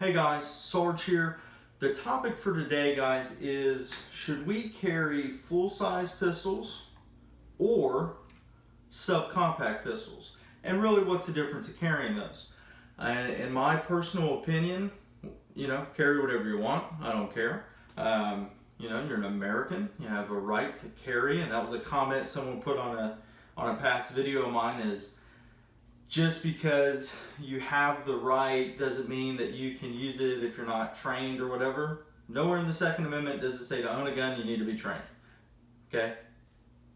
Hey guys, Sarge here. The topic for today, guys, is should we carry full-size pistols or subcompact pistols? And really, what's the difference of carrying those? In my personal opinion, carry whatever you want. I don't care. You're an American. You have a right to carry, and that was a comment someone put on a past video of mine is, just because you have the right doesn't mean that you can use it if you're not trained or whatever. Nowhere in the Second Amendment does it say to own a gun you need to be trained. Okay?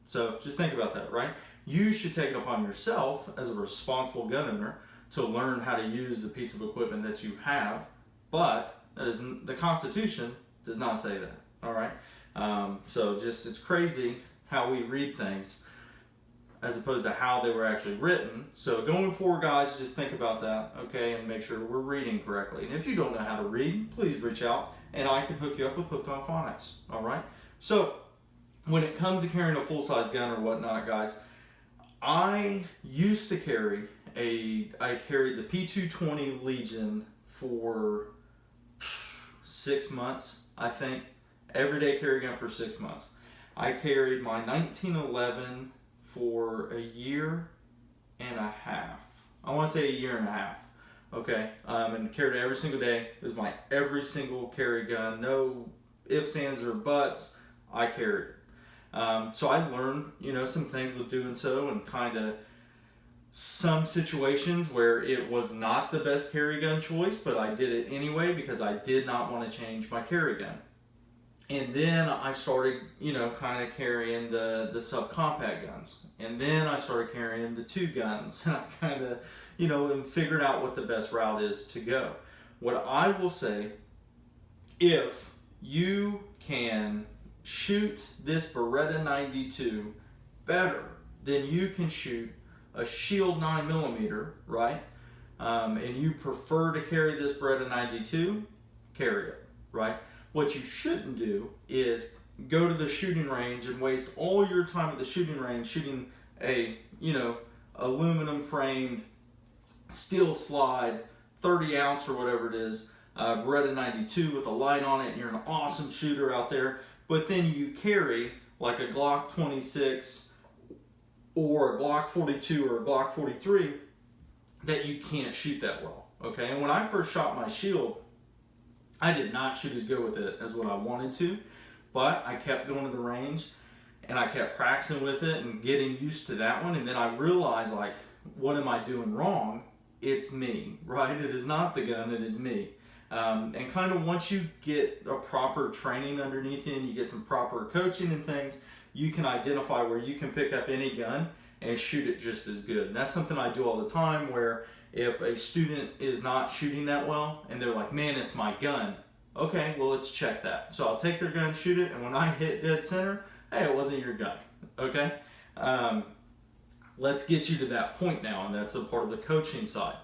So just think about that, right? You should take it upon yourself as a responsible gun owner to learn how to use the piece of equipment that you have, but the Constitution does not say that, all right? It's crazy how we read things as opposed to how they were actually written. So going forward, guys, just think about that, okay, and make sure we're reading correctly. And if you don't know how to read, please reach out, and I can hook you up with Hooked on Phonics, all right? So when it comes to carrying a full-size gun or whatnot, guys, I used to carry I carried the P220 Legion for 6 months, I think. Everyday carry gun for 6 months. I carried my 1911 for a year and a half. I want to say a year and a half. Okay, and carried it every single day. It was my every single carry gun. No ifs, ands, or buts. I carried it. So I learned, some things with doing so, and kind of some situations where it was not the best carry gun choice, but I did it anyway because I did not want to change my carry gun. And then I started, kind of carrying the subcompact guns. And then I started carrying the two guns. And I kind of, and figured out what the best route is to go. What I will say, if you can shoot this Beretta 92 better than you can shoot a Shield 9mm, right? And you prefer to carry this Beretta 92, carry it, right? What you shouldn't do is go to the shooting range and waste all your time at the shooting range shooting a, aluminum framed steel slide 30 ounce or whatever it is, Beretta 92 with a light on it, and you're an awesome shooter out there, but then you carry like a Glock 26 or a Glock 42 or a Glock 43 that you can't shoot that well, okay? And when I first shot my Shield, I did not shoot as good with it as what I wanted to, but I kept going to the range and I kept practicing with it and getting used to that one. And then I realized, like, what am I doing wrong? It's me, right? It is not the gun, it is me. And kind of once you get a proper training underneath you and you get some proper coaching and things, you can identify where you can pick up any gun and shoot it just as good. And that's something I do all the time, where if a student is not shooting that well and they're like, man, it's my gun. Okay, well, let's check that. So I'll take their gun, shoot it, and when I hit dead center, hey, it wasn't your gun, okay? Let's get you to that point now, and that's a part of the coaching side.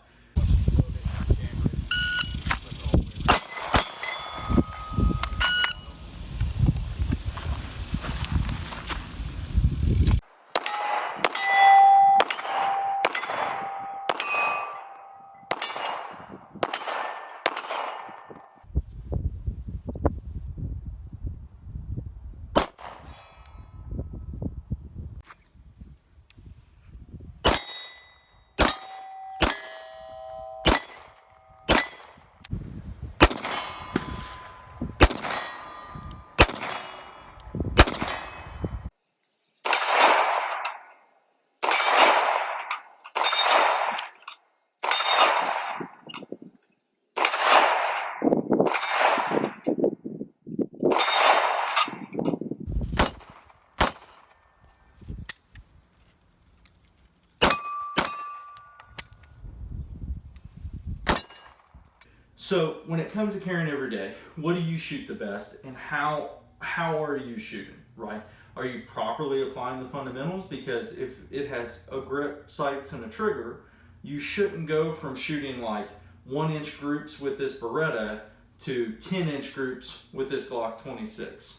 So when it comes to carrying every day, what do you shoot the best, and how are you shooting, right? Are you properly applying the fundamentals? Because if it has a grip, sights, and a trigger, you shouldn't go from shooting like 1-inch groups with this Beretta to 10-inch groups with this Glock 26.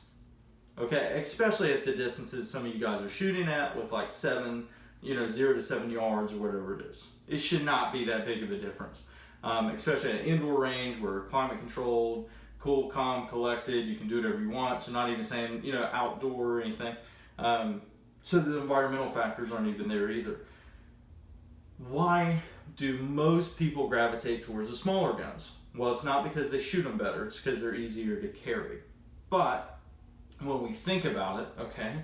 Okay, especially at the distances some of you guys are shooting at with like 0 to 7 yards or whatever it is. It should not be that big of a difference. especially at an indoor range where climate controlled, cool, calm, collected, you can do whatever you want. So not even saying, you know, outdoor or anything. So the environmental factors aren't even there either. Why do most people gravitate towards the smaller guns? Well, it's not because they shoot them better, it's because they're easier to carry. But when we think about it, okay,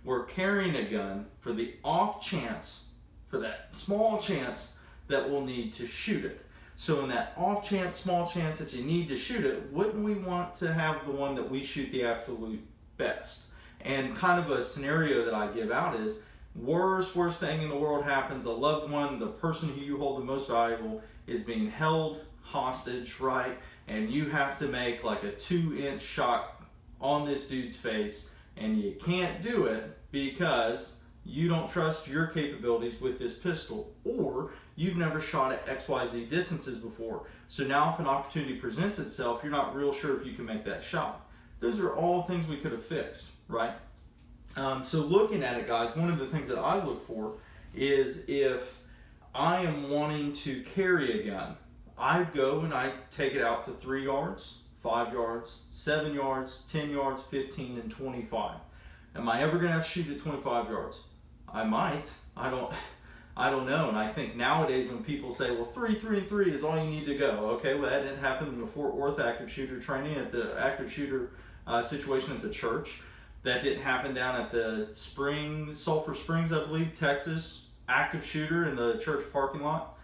we're carrying a gun for the off chance, for that small chance that we'll need to shoot it. So in that off chance, small chance that you need to shoot it, wouldn't we want to have the one that we shoot the absolute best? And kind of a scenario that I give out is, worst thing in the world happens, a loved one, the person who you hold the most valuable, is being held hostage, right? And you have to make like a 2-inch shot on this dude's face, and you can't do it because you don't trust your capabilities with this pistol, or you've never shot at XYZ distances before. So now if an opportunity presents itself, you're not real sure if you can make that shot. Those are all things we could have fixed, right? So looking at it, guys, one of the things that I look for is if I am wanting to carry a gun, I go and I take it out to 3 yards, 5 yards, 7 yards, 10 yards, 15, and 25. Am I ever going to have to shoot at 25 yards? I might. I don't know. And I think nowadays when people say, well, 3, 3, and 3 is all you need to go. Okay, well, that didn't happen in the Fort Worth active shooter training, at the active shooter situation at the church. That didn't happen down at the Sulphur Springs, I believe, Texas active shooter in the church parking lot.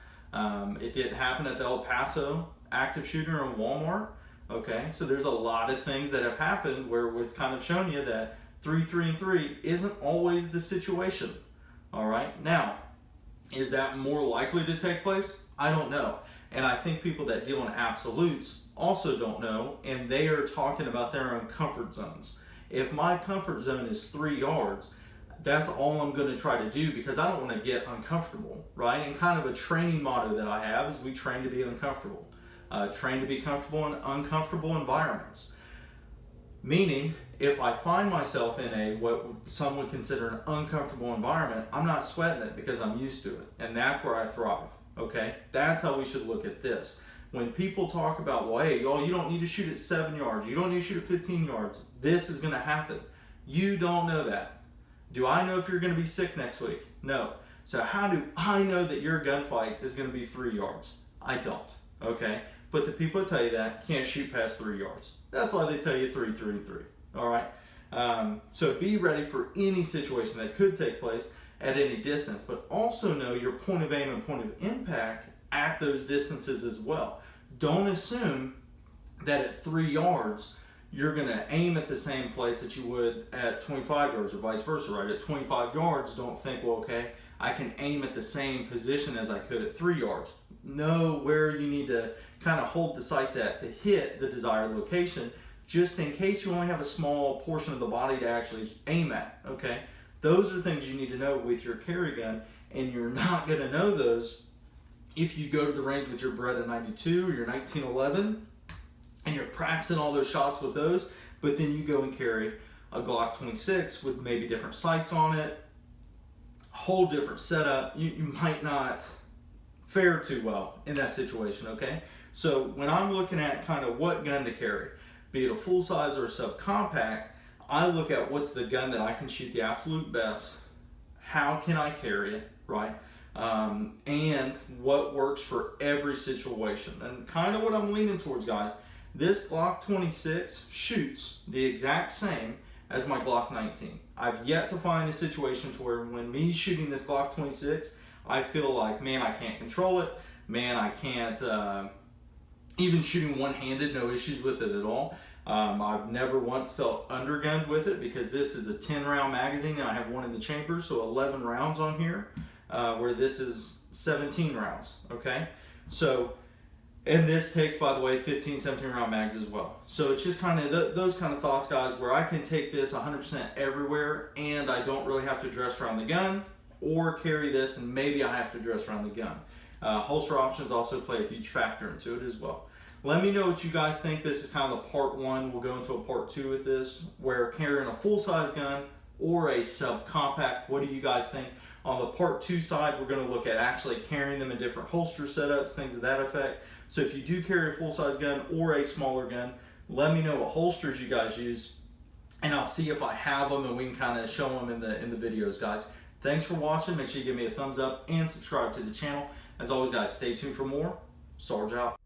It didn't happen at the El Paso active shooter in Walmart. Okay, so there's a lot of things that have happened where it's kind of shown you that 3, 3, and 3 isn't always the situation. All right, now, is that more likely to take place? I don't know. And I think people that deal in absolutes also don't know, and they are talking about their own comfort zones. If my comfort zone is 3 yards, that's all I'm going to try to do because I don't want to get uncomfortable, right? And kind of a training motto that I have is we train to be uncomfortable. Train to be comfortable in uncomfortable environments. Meaning, if I find myself in a what some would consider an uncomfortable environment, I'm not sweating it because I'm used to it. And that's where I thrive, okay? That's how we should look at this. When people talk about, well, hey, y'all, you don't need to shoot at 7 yards. You don't need to shoot at 15 yards. This is going to happen. You don't know that. Do I know if you're going to be sick next week? No. So how do I know that your gunfight is going to be 3 yards? I don't, okay? But the people that tell you that can't shoot past 3 yards. That's why they tell you 3, 3, and 3, all right? So be ready for any situation that could take place at any distance, but also know your point of aim and point of impact at those distances as well. Don't assume that at 3 yards, you're going to aim at the same place that you would at 25 yards or vice versa, right? At 25 yards, don't think, well, okay, I can aim at the same position as I could at 3 yards. Know where you need to kind of hold the sights at to hit the desired location, just in case you only have a small portion of the body to actually aim at, okay? Those are things you need to know with your carry gun, and you're not going to know those if you go to the range with your Beretta 92 or your 1911 and you're practicing all those shots with those, but then you go and carry a Glock 26 with maybe different sights on it, whole different setup, you might not fare too well in that situation, okay? So when I'm looking at kind of what gun to carry, be it a full size or a subcompact, I look at what's the gun that I can shoot the absolute best, how can I carry it, right? And what works for every situation. And kind of what I'm leaning towards, guys, this Glock 26 shoots the exact same as my Glock 19. I've yet to find a situation to where when me shooting this Glock 26, I feel like, man, I can't control it. Man, I can't, even shooting one-handed, no issues with it at all. I've never once felt undergunned with it because this is a 10-round magazine and I have one in the chamber, so 11 rounds on here, where this is 17 rounds, okay? So, and this takes, by the way, 15, 17-round mags as well. So it's just kind of those kind of thoughts, guys, where I can take this 100% everywhere and I don't really have to dress around the gun or carry this and maybe I have to dress around the gun. Holster options also play a huge factor into it as well. Let me know what you guys think. This is kind of the part 1. We'll go into a part 2 with this, where carrying a full-size gun or a subcompact. What do you guys think? On the part 2 side, we're going to look at actually carrying them in different holster setups, things of that effect. So if you do carry a full-size gun or a smaller gun, let me know what holsters you guys use, and I'll see if I have them and we can kind of show them in the videos, guys. Thanks for watching. Make sure you give me a thumbs up and subscribe to the channel. As always, guys, stay tuned for more. Sarge out.